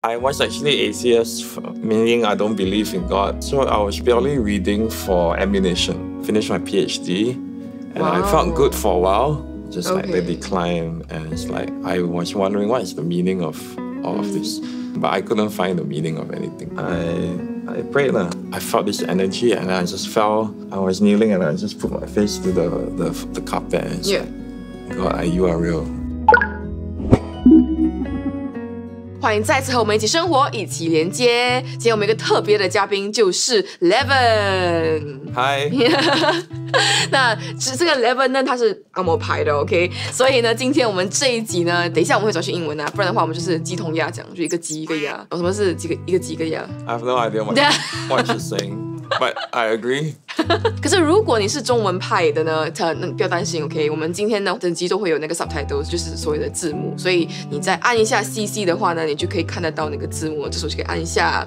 I was actually atheist, meaning I don't believe in God. So I was purely reading for ammunition. Finished my PhD, and I felt good for a while, just like the decline. And it's like I was wondering what is the meaning of all of this, but I couldn't find the meaning of anything. I prayed. I felt this energy, and I just felt I was kneeling, and I just put my face to the carpet. And said, God, you are real. 欢迎再次和我们一起生活，一起连接。今天我们有一个特别的嘉宾，就是 Levin。Hi 那这个 Levin 呢，他是按摩牌的 ，OK。所以呢，今天我们这一集呢，等一下我们会转去英文啊，不然的话我们就是鸡同鸭讲，就一个鸡一个鸭。什么是一个鸡一个鸭 ？I have no idea what you're saying, but I agree. 可是如果你是中文派的呢，不要担心 ，OK。我们今天呢，整集都会有那个 subtitles， 就是所谓的字幕，所以你再按一下 CC 的话呢，你就可以看得到那个字幕，这时候就可以按一下，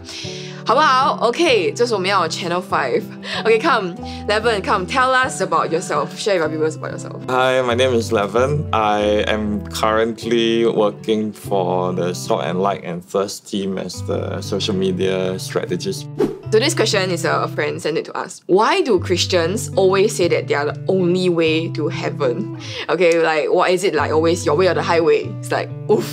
好不好 ？OK， 这时候我们要 Channel 5。OK，come Levin, come tell us about yourself. Share your views about yourself. Hi, my name is Levin. I am currently working for the Salt and Light and Thirst team as the social media strategist. So this question is a friend sent it to us. Why do Christians always say that they are the only way to heaven? Okay, like what is it like always your way or the highway? It's like, oof.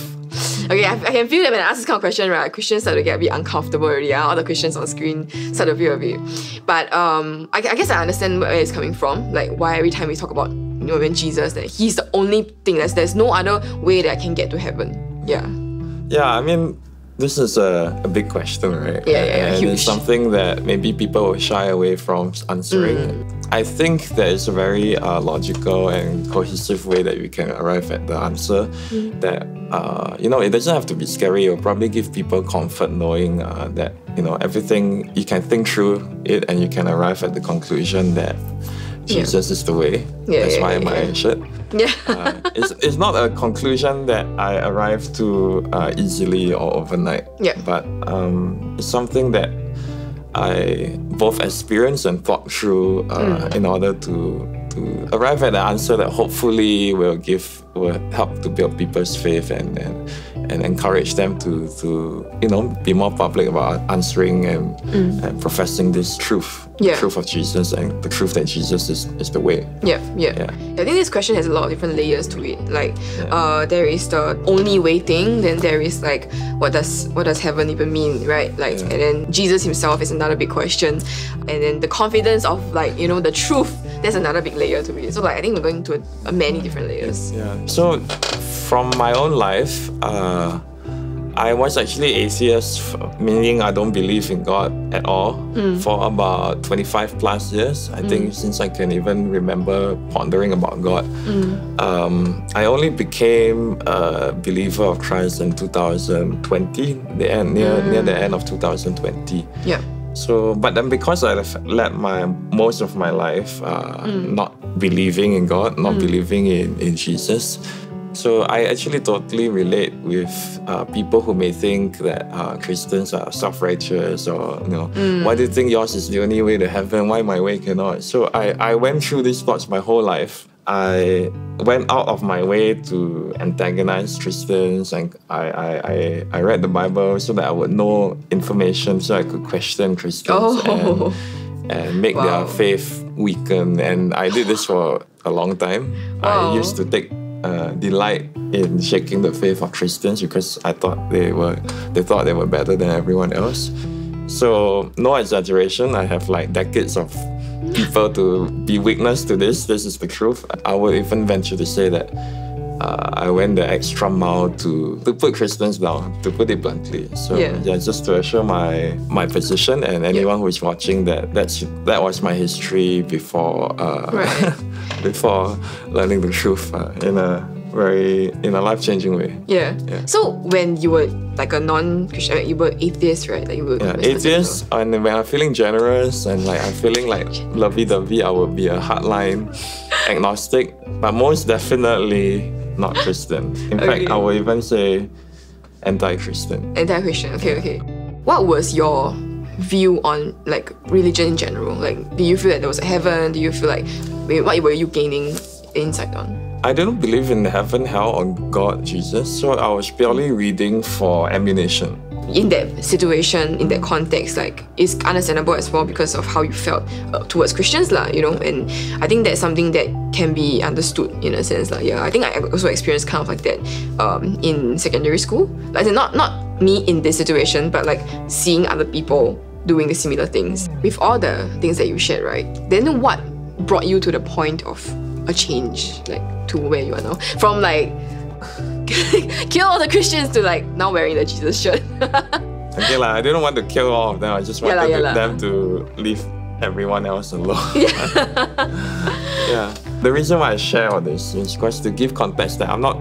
Okay, I can feel that when I ask this kind of question, right, Christians start to get a bit uncomfortable already. All the Christians on screen start to feel a bit. But I guess I understand where it's coming from. Like why every time we talk about when Jesus, that he's the only thing. There's no other way that I can get to heaven. Yeah. Yeah, I mean, this is a big question, right? Yeah, and huge. It's something that maybe people will shy away from answering. I think there is a very logical and cohesive way that we can arrive at the answer. That it doesn't have to be scary. It'll probably give people comfort knowing that everything you can think through it and you can arrive at the conclusion that Jesus is the way. That's why my shirt. Yeah. It's not a conclusion that I arrived to easily or overnight. Yeah. But it's something that I both experienced and thought through in order to arrive at the answer that hopefully will help to build people's faith and encourage them to be more public about answering and professing this truth, the truth of Jesus and the truth that Jesus is the way. Yeah. I think this question has a lot of different layers to it. Like there is the only way thing, then there is like what does heaven even mean, right? Like and then Jesus himself is another big question, and then the confidence of the truth. There's another big layer to it. So I think we're going to many different layers. Yeah. So from my own life, I was actually atheist, meaning I don't believe in God at all for about 25 plus years. I think since I can even remember pondering about God. I only became a believer of Christ in 2020, near the end of 2020. Yeah. So, but then because I've led most of my life not believing in God, not believing in Jesus, so I actually totally relate with people who may think that Christians are self-righteous or, why do you think yours is the only way to heaven? Why my way cannot? So I went through these thoughts my whole life. I went out of my way to antagonize Christians, and I read the Bible so that I would know information so I could question Christians and make their faith weaken. And I did this for a long time. I used to take delight in shaking the faith of Christians because I thought they thought they were better than everyone else. So no exaggeration, I have decades of people to be witness to this. This is the truth. I would even venture to say that I went the extra mile to put Christians down, to put it bluntly. So just to assure my position and anyone who is watching that was my history before before learning the truth in a life-changing way. Yeah. So when you were a non-Christian, you were atheist, right? Atheist, and when I'm feeling generous and I'm feeling lovey-dovey, I would be a hardline agnostic, but most definitely not Christian. In fact, I would even say anti-Christian. Anti-Christian, okay. What was your view on religion in general? Do you feel that there was a heaven? Do you feel what were you gaining insight on? I didn't believe in heaven, hell, or God, Jesus, so I was purely reading for ammunition. in that situation, in that context, like it's understandable as well because of how you felt towards Christians lah, you know. And I think that's something that can be understood in a sense lah. Yeah, I think I also experienced kind of like that in secondary school. Like not me in this situation, but like seeing other people doing the similar things. With all the things that you shared, right? Then what brought you to the point of a change, like to where you are now? From like kill all the Christians to like now wearing the Jesus shirt. Okay, I didn't want to kill all of them. I just wanted them to leave everyone else alone. Yeah. The reason why I share all this is because to give context that I'm not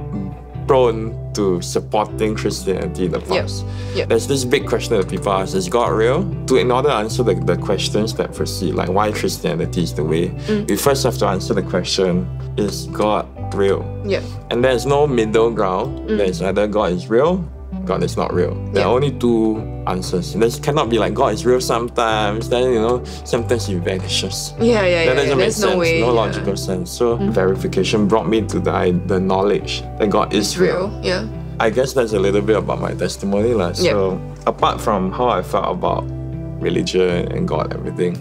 prone to supporting Christianity in the past. There's this big question that people ask, is God real? In order to answer the questions that proceed, like why Christianity is the way, we first have to answer the question, is God real? And there's no middle ground. There's either God is real, God is not real. There are only two answers. There cannot be like God is real sometimes, then sometimes he vanishes. That doesn't make sense, no logical sense. So verification brought me to the knowledge that God is real. I guess that's a little bit about my testimony. So apart from how I felt about religion and God, everything,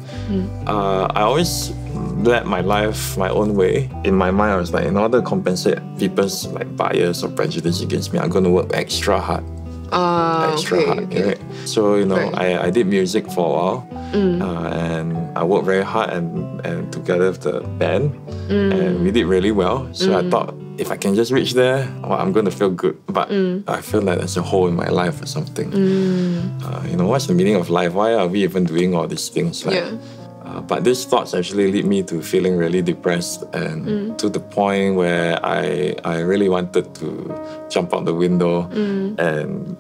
I always led my life my own way. In my mind, I was like, in order to compensate people's like bias or prejudice against me, I'm going to work extra hard. Right? So I did music for a while, and I worked very hard and together with the band, and we did really well. So I thought, if I can just reach there, I'm going to feel good. But I feel like there's a hole in my life or something. What's the meaning of life? Why are we even doing all these things? But these thoughts actually lead me to feeling really depressed, and to the point where I really wanted to jump out the window. And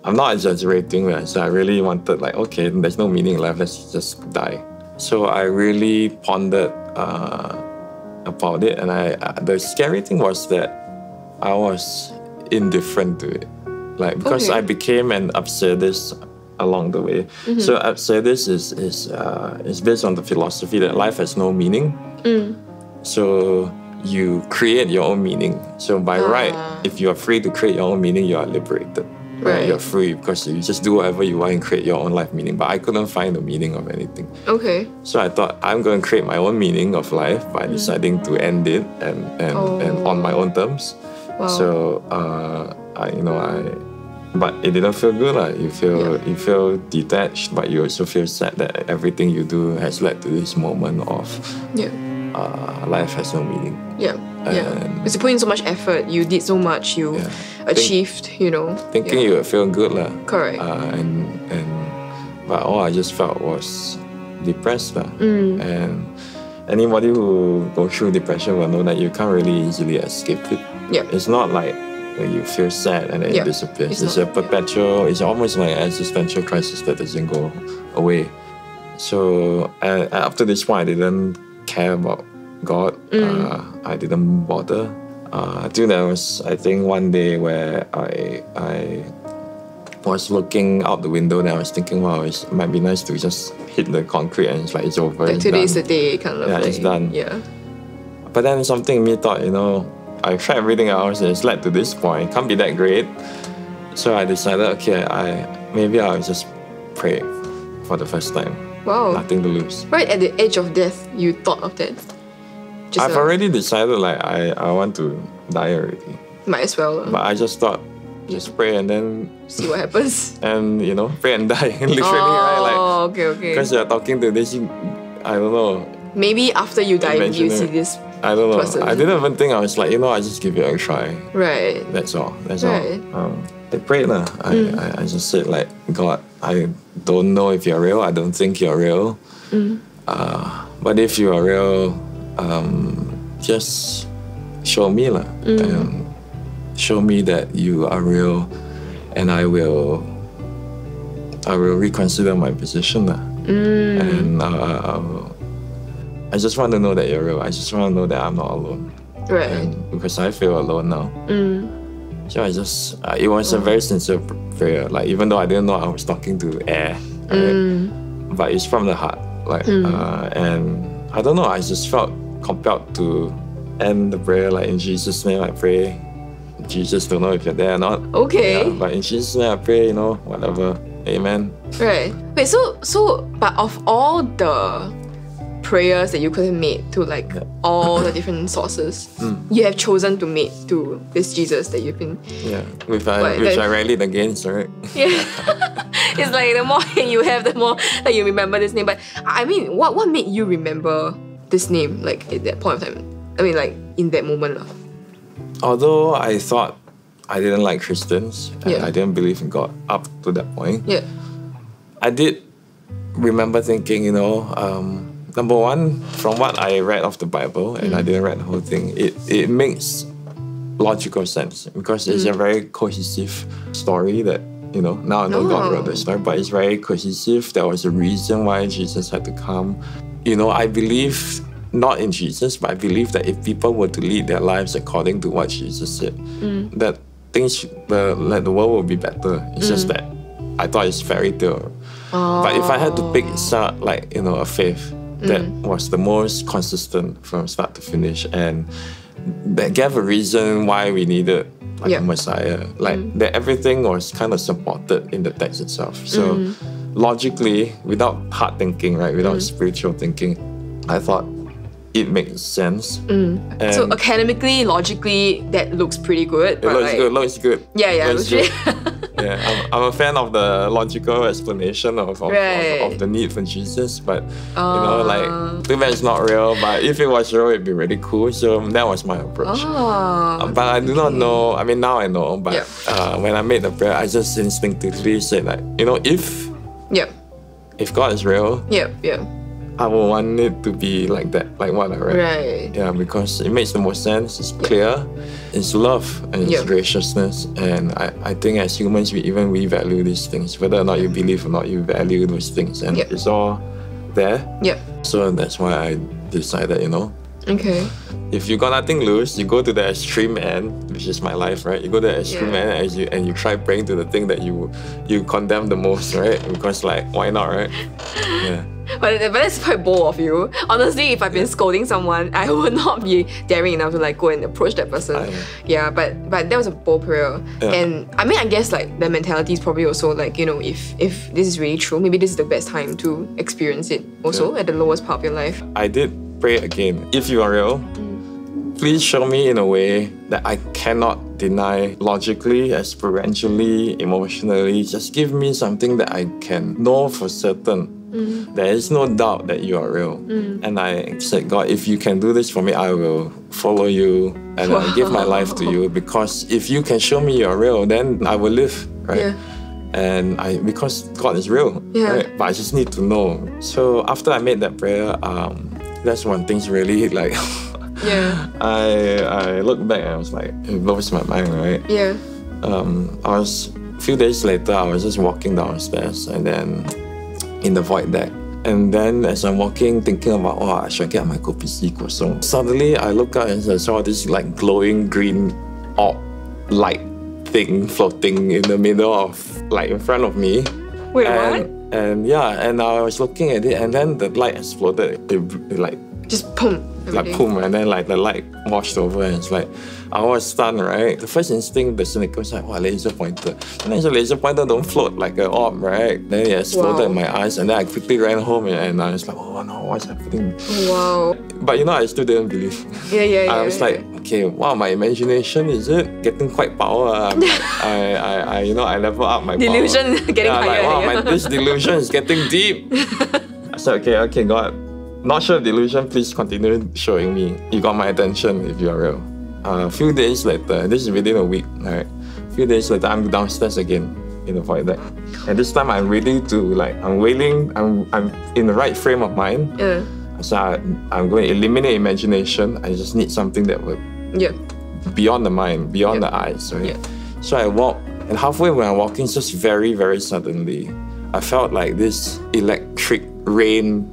I'm not exaggerating, so I really wanted, like, okay, there's no meaning in life, let's just die. So I really pondered about it, and the scary thing was that I was indifferent to it, like, because I became an absurdist along the way. So absurdist is based on the philosophy that life has no meaning. So you create your own meaning. So by right, if you are free to create your own meaning, you are liberated. Right? You're free because you just do whatever you want and create your own life meaning. But I couldn't find the meaning of anything. So I thought, I'm going to create my own meaning of life by deciding to end it and on my own terms. So but it didn't feel good. You feel detached, but you also feel sad that everything you do has led to this moment of life has no meaning. Because you put in so much effort, you did so much, you achieved, Thinking you would feel good. Correct. But all I just felt was depressed. And anybody who goes through depression will know that you can't really easily escape it. It's not like you feel sad and then it disappears. It's a perpetual, it's almost like an existential crisis that doesn't go away. So after this point, I didn't care about God. I didn't bother. Until there was, I think, one day where I was looking out the window and I was thinking, wow, it might be nice to just hit the concrete and it's like, it's over. Like today's the day kind of thing. It's done. But then something in me thought, I tried everything else and it's led to this point. It can't be that great. So I decided, okay, maybe I'll just pray for the first time. Wow. Nothing to lose. Right at the edge of death, you thought of that? I've already decided, like, I want to die already. Might as well. But I just thought, just pray and then see what happens. And, pray and die. Literally, right? Like, okay. Because you're talking to this, I don't know. Maybe after you die, you see this I don't know. person. I didn't even think. I was like, I just give it a try. Right. That's all. I prayed. I just said, like, God, I don't know if you're real. I don't think you're real. But if you are real, just show me. Show me that you are real, and I will reconsider my position. And I just want to know that you're real. I just want to know that I'm not alone. Right. And because I feel alone now. So I just, it was a very sincere prayer. Like, even though I didn't know I was talking to air, right? But it's from the heart. Like, and I don't know, I just felt compelled to end the prayer, like, in Jesus' name I pray. Jesus, don't know if you're there or not. Okay. Yeah, but in Jesus' name I pray, whatever. Amen. Right. Wait, so but of all the prayers that you could have made to all the different sources, you have chosen to make to this Jesus that you've been... Yeah, which I rallied against, right? Yeah. It's like the more you have, the more you remember this name. But I mean, what made you remember this name at that point of time? I mean, in that moment. Although I thought I didn't like Christians, and I didn't believe in God up to that point, I did remember thinking, number one, from what I read of the Bible, and I didn't read the whole thing, it makes logical sense because it's a very cohesive story that, now I know God wrote the story, but it's very cohesive. There was a reason why Jesus had to come. I believe not in Jesus, but I believe that if people were to lead their lives according to what Jesus said, that the world will be better. It's just that I thought it's fairy tale. But if I had to pick a faith that was the most consistent from start to finish, and that gave a reason why we needed a Messiah, that everything was kind of supported in the text itself. So logically, without hard thinking, without spiritual thinking, I thought it makes sense. So academically, logically, that looks pretty good. It looks good. Yeah, looks good. Yeah, I'm a fan of the logical explanation of the need for Jesus, but too bad it's not real. But if it was real, it'd be really cool. So that was my approach. But I do not know. I mean, now I know. But when I made the prayer, I just instinctively said if God is real, I would want it to be like that, like what I read. Right. Yeah, because it makes the most sense. It's clear. It's love and it's graciousness. And I think as humans, we value these things. Whether or not you believe or not, you value those things. And it's all there. Yeah. So that's why I decided, Okay. If you got nothing to lose, you go to the extreme end, which is my life, right? You go to the extreme end and you try praying to the thing that you condemn the most, right? Because why not, right? Yeah. But that's quite bold of you. Honestly, if I've been scolding someone, I would not be daring enough to go and approach that person. But that was a bold prayer. And I mean, I guess the mentality is probably also if this is really true, maybe this is the best time to experience it also at the lowest part of your life. I did pray again. If you are real, please show me in a way that I cannot deny logically, experientially, emotionally. Just give me something that I can know for certain. There is no doubt that you are real. And I said, God, if you can do this for me, I will follow you and I'll give my life to you, because if you can show me you're real, then I will live, right? And because God is real, right? But I just need to know. So after I made that prayer, that's when things really I look back and I was like, it blows my mind, right? Yeah. A few days later, I was just walking downstairs and then in the void deck. And then as I'm walking, thinking about, I should get my kopi C kosong. Suddenly, I look up and I saw this glowing green orb light thing floating in the middle of, in front of me. Wait, what? And I was looking at it, and then the light exploded. It just boom. Boom, and then the light washed over, and it's I was stunned, right? The first instinct, the cynic was laser pointer. And then the laser pointer don't float like an orb, right? Then it exploded in my eyes, and then I quickly ran home, and I was like, oh no, what's happening? Wow. But I still didn't believe. I was like, okay, wow, my imagination is getting quite power. I level up my delusion power. Getting higher. This delusion is getting deep. I said, okay, God. Not sure of delusion, please continue showing me. You got my attention if you're real. A few days later, this is within a week, right? A few days later, I'm downstairs again in the void deck. And this time I'm ready to I'm in the right frame of mind. So I'm going to eliminate imagination. I just need something that would beyond the mind, beyond the eyes, right? So I walk, and halfway when I'm walking, just very, very suddenly, I felt like this electric rain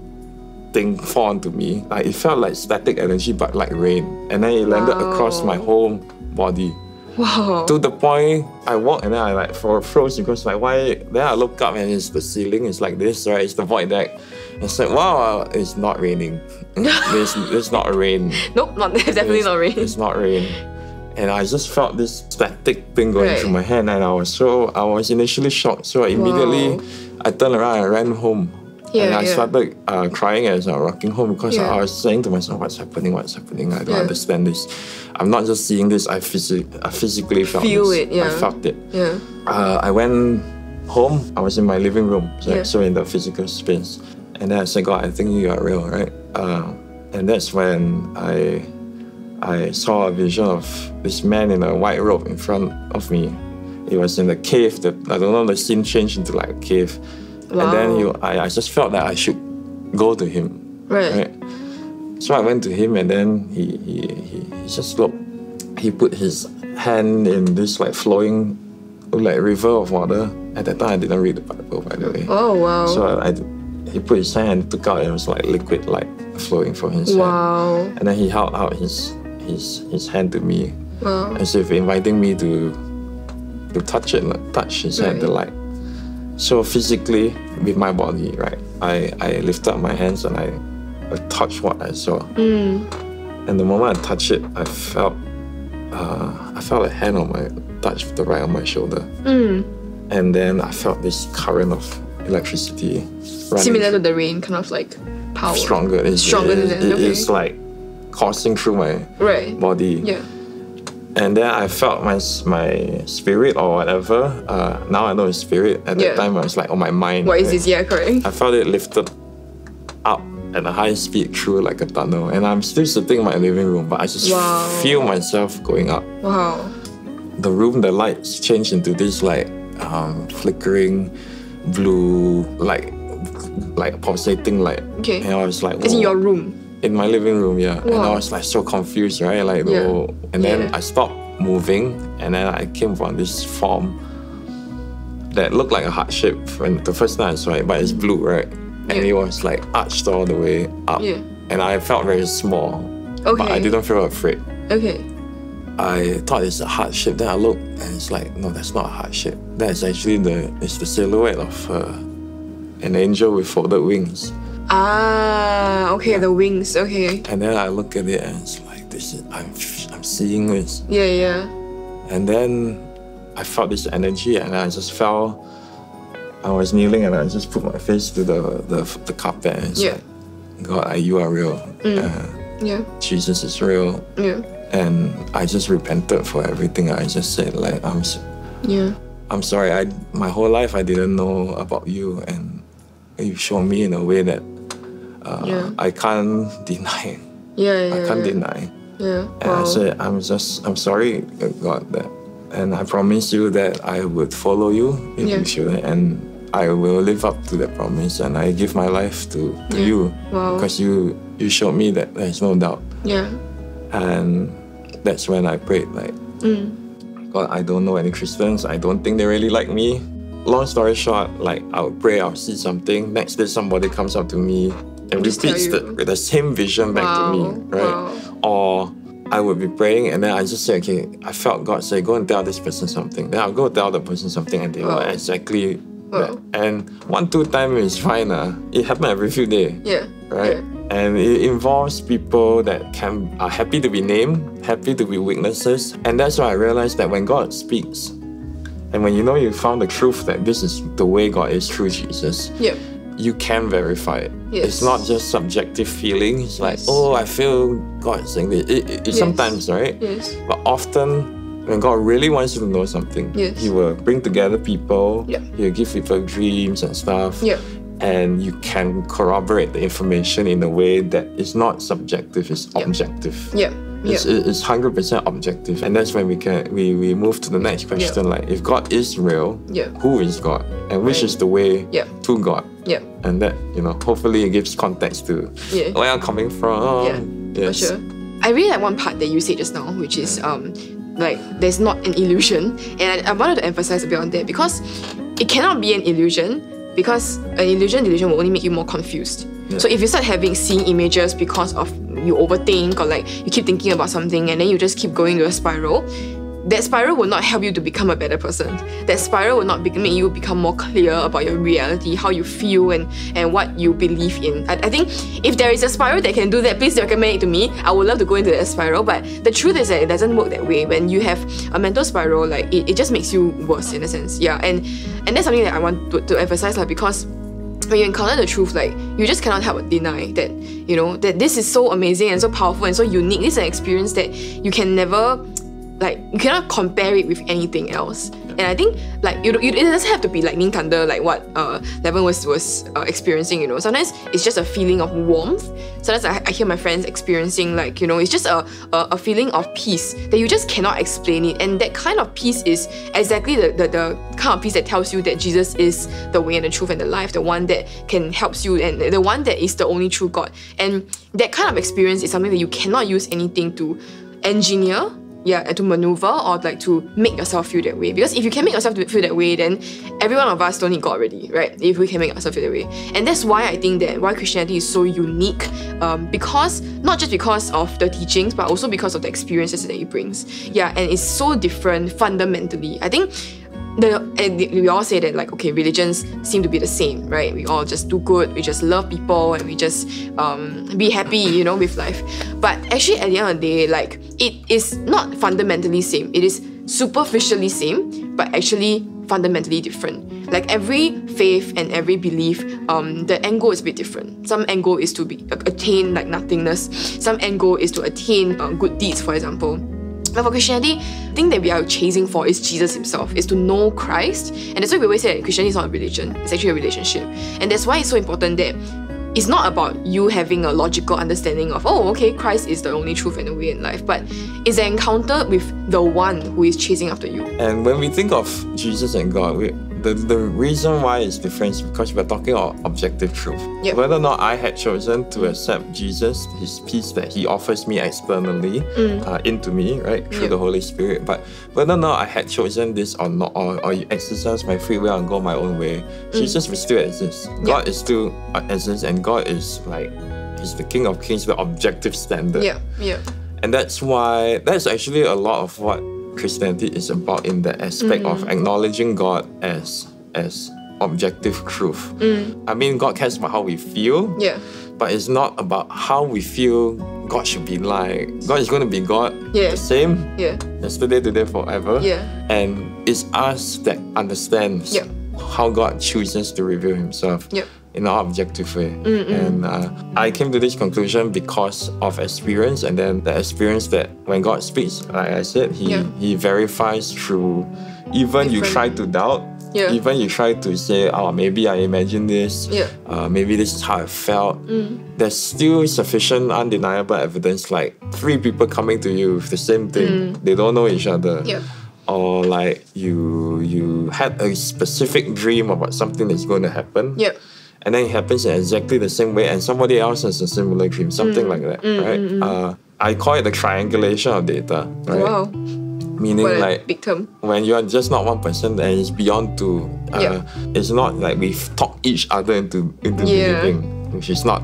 thing fall onto me. It felt like static energy, but like rain. And then it landed across my whole body. Wow. To the point, I walked and then I froze because why? Then I look up and the ceiling is like this, right? It's the void deck. It's like, wow, it's not raining. It's not rain. Nope, definitely not rain. It's not rain. and I just felt this static thing going through my hand, and I was initially shocked. So immediately I turned around and ran home. And I started crying as I was walking home because I was saying to myself, what's happening? I don't understand this. I'm not just seeing this, I physically felt it. I felt it. I went home, I was in my living room, so in the physical space. And then I said, God, I think you are real, right? And that's when I saw a vision of this man in a white robe in front of me. He was in the cave. I don't know, the scene changed into like a cave. Wow. And then I just felt that I should go to him. Right. So I went to him, and then he just looked. He put his hand in this like flowing, like river of water. At that time, I didn't read the Bible, by the way. Oh wow! So he put his hand and took out, and it was like liquid, like flowing from his hand. And then he held out his hand to me, as if inviting me to touch it, touch his hand, the light. So physically, with my body, right, I lifted up my hands and I touched what I saw. And the moment I touched it, I felt a hand touched the right on my shoulder. And then I felt this current of electricity running. Similar to the rain, kind of like power. Stronger. It's like coursing through my body. Yeah. And then I felt my spirit or whatever. Now I know it's spirit. At that time, I was like, my mind. What is this? Yeah, correct. I felt it lifted up at a high speed through like a tunnel. And I'm still sitting in my living room, but I just feel myself going up. Wow. The room, the lights changed into this like flickering blue, like pulsating light. Okay. And I was like, it's in your room? In my living room, yeah. Wow. And I was like so confused, right? Like, and then I stopped moving, and then I came upon this form that looked like a heart shape when the first time I saw it, but it's blue, right? And it was like arched all the way up. Yeah. And I felt very small, but I didn't feel afraid. Okay. I thought it's a heart shape. Then I looked, and it's like, no, that's not a heart shape. That's actually the silhouette of an angel with folded wings. Ah, okay, the wings, okay. And then I look at it, and it's like, I'm seeing this. Yeah, yeah. And then I felt this energy, and I just fell. I was kneeling, and I just put my face to the carpet, and it's like, God, you are real. Jesus is real. Yeah. And I just repented for everything. I just said, like, I'm sorry. My whole life I didn't know about you, and you showed me in a way that I can't deny. I can't deny. Yeah. And I said, I'm sorry, God, and I promise you that I would follow you in the future, and I will live up to that promise, and I give my life to you because you showed me that there's no doubt. Yeah. And that's when I prayed, like, God, I don't know any Christians. I don't think they really like me. Long story short, like, I would pray, I'll see something. Next day, somebody comes up to me and repeats the same vision back to me, right? Or I would be praying, and then I just say, okay, I felt God say, go and tell this person something. Then I'll go tell the person something, and they will exactly that. And 1-2 times is fine. It happens every few days. Yeah. Right? Yeah. And it involves people that are happy to be named, happy to be witnesses. And that's why I realized that when God speaks, and when you found the truth that this is the way God is through Jesus, you can verify it. Yes. It's not just subjective feeling. It's like, oh, I feel God saying this. It sometimes, right? Yes. But often, when God really wants you to know something, He will bring together people, He will give people dreams and stuff. Yeah. And you can corroborate the information in a way that is not subjective, it's objective. Yeah. It's 100% objective. And that's when we move to the next question, like, if God is real, who is God? And which is the way to God? Yeah. And that, hopefully it gives context to where I'm coming from. For sure. I really like one part that you said just now, which is like, there's not an illusion. And I wanted to emphasize a bit on that, because it cannot be an illusion, because an illusion will only make you more confused. Yeah. So if you start seeing images because of you overthink, or like you keep thinking about something and then you just keep going to a spiral, that spiral will not help you to become a better person. That spiral will not make you become more clear about your reality, how you feel, and what you believe in. I think if there is a spiral that can do that, please recommend it to me. I would love to go into that spiral. But the truth is that it doesn't work that way. When you have a mental spiral, like it just makes you worse in a sense. Yeah, and that's something that I want to emphasize, like, because when you encounter the truth, like, you just cannot help but deny that, you know, that this is so amazing and so powerful and so unique. This is an experience that you can never, like, you cannot compare it with anything else. And I think, like, it doesn't have to be like Ning Thunder, like what Levin was experiencing, you know. Sometimes it's just a feeling of warmth. Sometimes I hear my friends experiencing, like, you know, it's just a feeling of peace that you just cannot explain it. And that kind of peace is exactly the kind of peace that tells you that Jesus is the way and the truth and the life, the one that can help you, and the one that is the only true God. And that kind of experience is something that you cannot use anything to engineer, and to maneuver, or like to make yourself feel that way. Because if you can make yourself feel that way, then every one of us don't need God already, right? If we can make ourselves feel that way. And that's why I think that why Christianity is so unique, because not just because of the teachings, but also because of the experiences that it brings. Yeah, and it's so different fundamentally. I think we all say that, like, okay, religions seem to be the same, right? We all just do good, we just love people, and we just be happy, you know, with life. But actually, at the end of the day, like, it is not fundamentally same. It is superficially same, but actually fundamentally different. Like, every faith and every belief, the end goal is a bit different. Some end goal is to attain, like, nothingness. Some end goal is to attain good deeds, for example. But for Christianity, the thing that we are chasing for is Jesus himself, is to know Christ. And that's why we always say that Christianity is not a religion, it's actually a relationship. And that's why it's so important that it's not about you having a logical understanding of, oh, okay, Christ is the only truth and the way in life, but it's an encounter with the one who is chasing after you. And when we think of Jesus and God, the reason why it's different is because we're talking about objective truth. Yep. Whether or not I had chosen to accept Jesus, his peace that he offers me externally into me, right, through the Holy Spirit, but whether or not I had chosen this or not, or exercise my free will and go my own way, Jesus will still exist. God is still exists, and God is, like, he's the King of Kings, the objective standard. And that's actually a lot of what Christianity is about, in the aspect of acknowledging God as objective truth. I mean, God cares about how we feel, but it's not about how we feel God should be like. God is going to be God, the same, yesterday, today, forever. And it's us that understands how God chooses to reveal himself in our objective way. And I came to this conclusion because of experience, and then the experience that when God speaks, like I said, he verifies through, even you try to doubt, even you try to say, oh, maybe I imagined this, maybe this is how I felt, there's still sufficient undeniable evidence, like 3 people coming to you with the same thing, they don't know each other. Or like you had a specific dream about something that's going to happen, and then it happens in exactly the same way, and somebody else has a similar dream, something like that, right? I call it the triangulation of data, right? Wow. Meaning, like, big term. When you are just not one person, and it's beyond 2. It's not like we've talked each other into believing, which is not.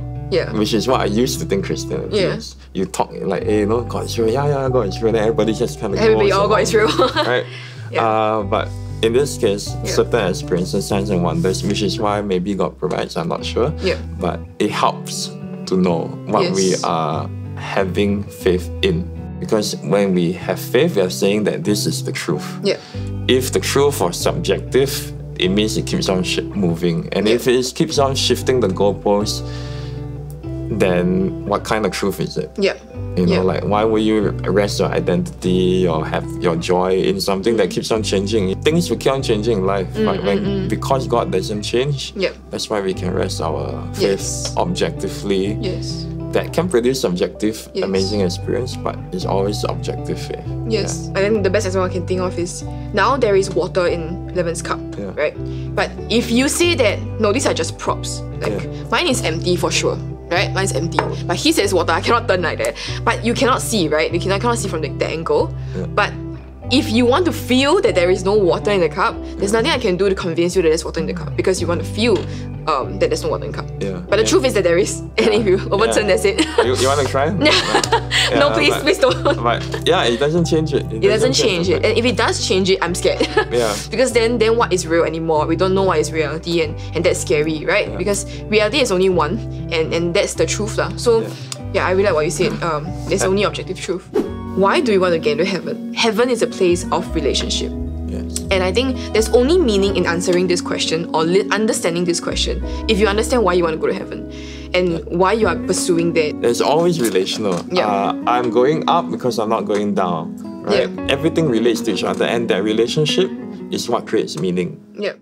Which is what I used to think Christianity is. You talk like, hey, you know, God is real, God is real, and everybody just kind of everybody all God is real. Right? But in this case, certain experiences, signs and wonders, which is why maybe God provides, I'm not sure. But it helps to know what we are having faith in. Because when we have faith, we are saying that this is the truth. If the truth was subjective, it means it keeps on moving. And if it keeps on shifting the goalposts, then what kind of truth is it? You know, like, why will you rest your identity or have your joy in something that keeps on changing? Things will keep on changing in life, but because God doesn't change, that's why we can rest our faith objectively. That can produce subjective, amazing experience, but it's always objective faith. And then the best example I can think of is, now there is water in Levin's cup, right? But if you say that, no, these are just props, like, mine is empty for sure, right? Mine's empty. But he says water, I cannot turn like that. But you cannot see, right? You cannot see from the angle. But if you want to feel that there is no water in the cup, there's nothing I can do to convince you that there's water in the cup because you want to feel that there's no water in the cup. Yeah. But the truth is that there is. And if you overturn, that's it. You want to try? No, please don't. But yeah, it doesn't change it. It doesn't change it. And if it does change it, I'm scared. Yeah. Because then what is real anymore? We don't know what is reality, and that's scary, right? Yeah. Because reality is only one, and that's the truth. So I really like what you said. There's only objective truth. Why do we want to get into heaven? Heaven is a place of relationship. Yes. And I think there's only meaning in answering this question or understanding this question if you understand why you want to go to heaven and why you are pursuing that. It's always relational. Yeah. I'm going up because I'm not going down. Right? Yeah. Everything relates to each other, and that relationship is what creates meaning. Yeah.